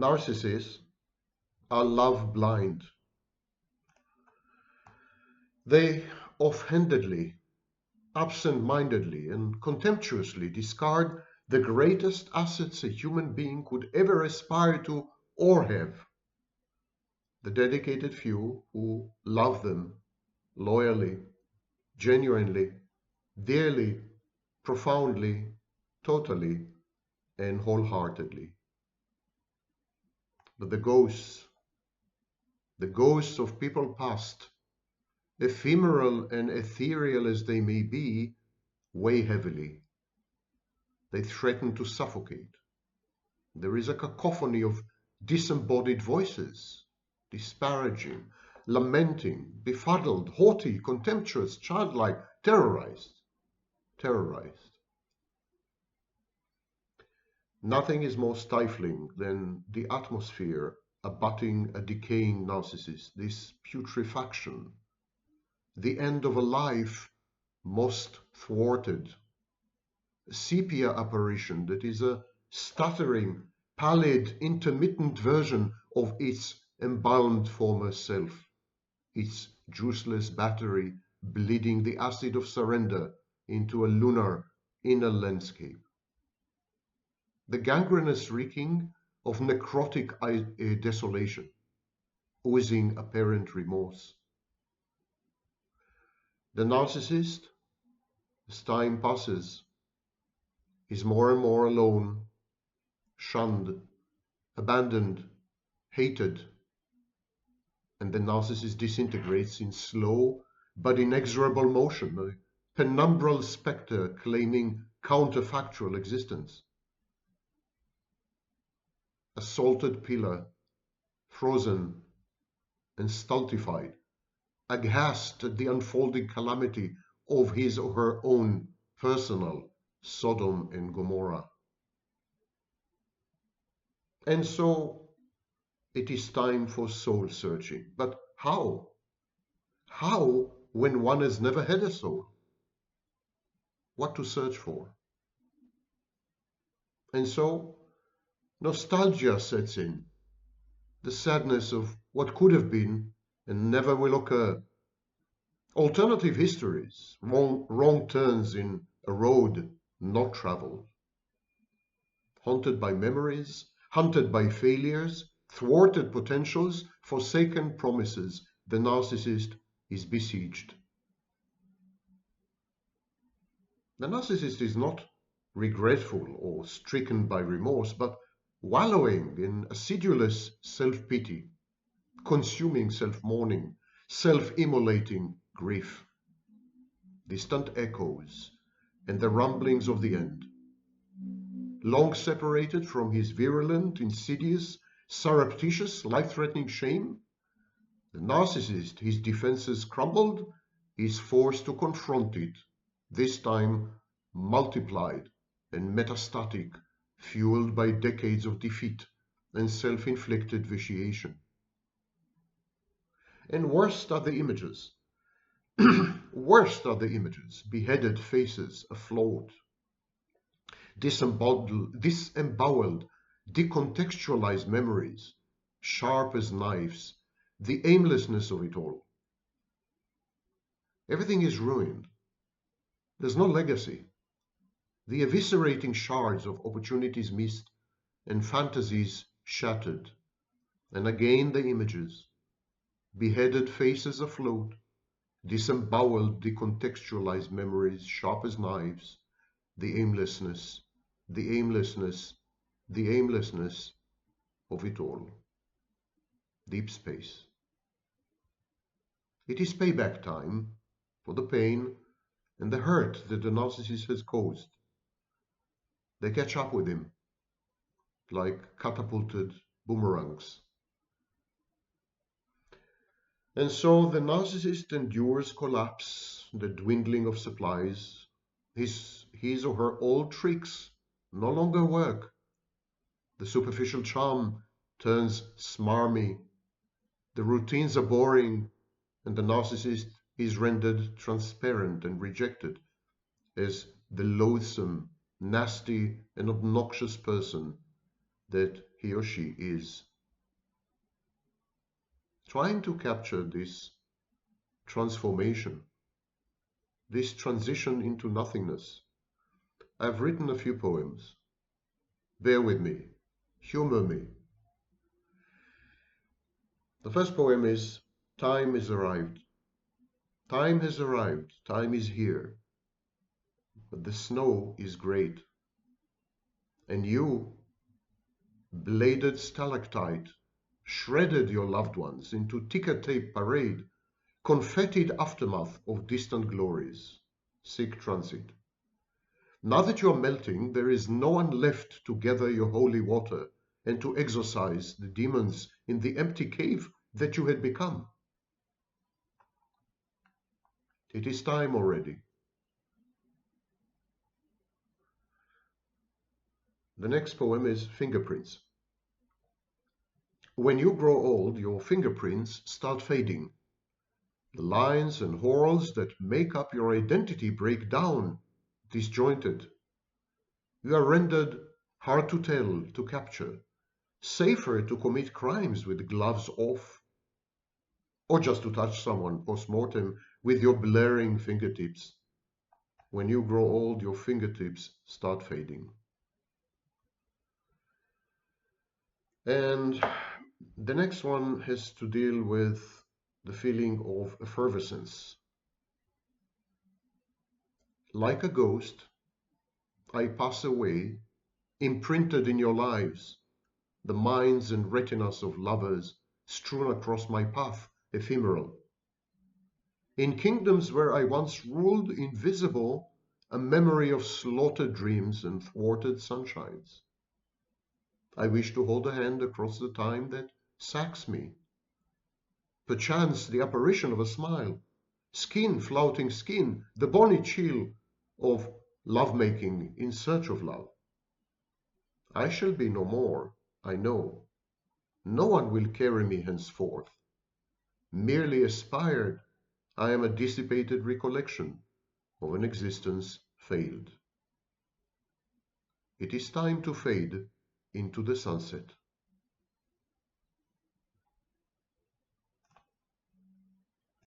Narcissists are love blind. They offhandedly, absentmindedly, and contemptuously discard the greatest assets a human being could ever aspire to or have: the dedicated few who love them loyally, genuinely, dearly, profoundly, totally, and wholeheartedly. But the ghosts of people past, ephemeral and ethereal as they may be, weigh heavily. They threaten to suffocate. There is a cacophony of disembodied voices, disparaging, lamenting, befuddled, haughty, contemptuous, childlike, terrorized. Nothing is more stifling than the atmosphere abutting a decaying narcissist, this putrefaction, the end of a life most thwarted, sepia apparition that is a stuttering, pallid, intermittent version of its embalmed former self, its juiceless battery bleeding the acid of surrender into a lunar inner landscape. The gangrenous reeking of necrotic desolation, oozing apparent remorse. The narcissist, as time passes, is more and more alone, shunned, abandoned, hated, and the narcissist disintegrates in slow but inexorable motion, a penumbral spectre claiming counterfactual existence. A salted pillar, frozen and stultified, aghast at the unfolding calamity of his or her own personal Sodom and Gomorrah. And so it is time for soul searching. But how? How when one has never had a soul? What to search for? And so nostalgia sets in, the sadness of what could have been and never will occur. Alternative histories, wrong turns in a road not traveled. Haunted by memories, hunted by failures, thwarted potentials, forsaken promises, the narcissist is besieged. The narcissist is not regretful or stricken by remorse, but wallowing in acidulous self-pity, consuming self-mourning, self-immolating grief. Distant echoes and the rumblings of the end. Long separated from his virulent, insidious, surreptitious, life-threatening shame, the narcissist, his defenses crumbled, is forced to confront it, this time multiplied and metastatic, fueled by decades of defeat and self-inflicted vitiation. And worst are the images. Worst are the images, beheaded faces afloat, disemboweled, decontextualized memories, sharp as knives, the aimlessness of it all. Everything is ruined. There's no legacy. The eviscerating shards of opportunities missed and fantasies shattered. And again the images, beheaded faces afloat, disemboweled, decontextualized memories, sharp as knives, the aimlessness, the aimlessness, the aimlessness of it all. Deep space. It is payback time for the pain and the hurt that the narcissist has caused. They catch up with him like catapulted boomerangs. And so the narcissist endures collapse, the dwindling of supplies. His or her old tricks no longer work. The superficial charm turns smarmy. The routines are boring, and the narcissist is rendered transparent and rejected as the loathsome, nasty, and obnoxious person that he or she is. Trying to capture this transformation, this transition into nothingness, I've written a few poems. Bear with me, humor me. The first poem is Time is arrived. Time has arrived, time is here, but the snow is great. And you, bladed stalactite, shredded your loved ones into ticker-tape parade, confettied aftermath of distant glories. Sic transit. Now that you are melting, there is no one left to gather your holy water and to exorcise the demons in the empty cave that you had become. It is time already. The next poem is Fingerprints. When you grow old, your fingerprints start fading. The lines and whorls that make up your identity break down, disjointed. You are rendered hard to tell, to capture, safer to commit crimes with gloves off, or just to touch someone post-mortem with your blaring fingertips. When you grow old, your fingertips start fading. And the next one has to deal with the feeling of effervescence. Like a ghost, I pass away, imprinted in your lives, the minds and retinas of lovers strewn across my path, ephemeral. In kingdoms where I once ruled, invisible, a memory of slaughtered dreams and thwarted sunshines. I wish to hold a hand across the time that sacks me. Perchance the apparition of a smile, skin flouting skin, the bonny chill of love-making in search of love. I shall be no more, I know. No one will carry me henceforth. Merely aspired, I am a dissipated recollection of an existence failed. It is time to fade into the sunset.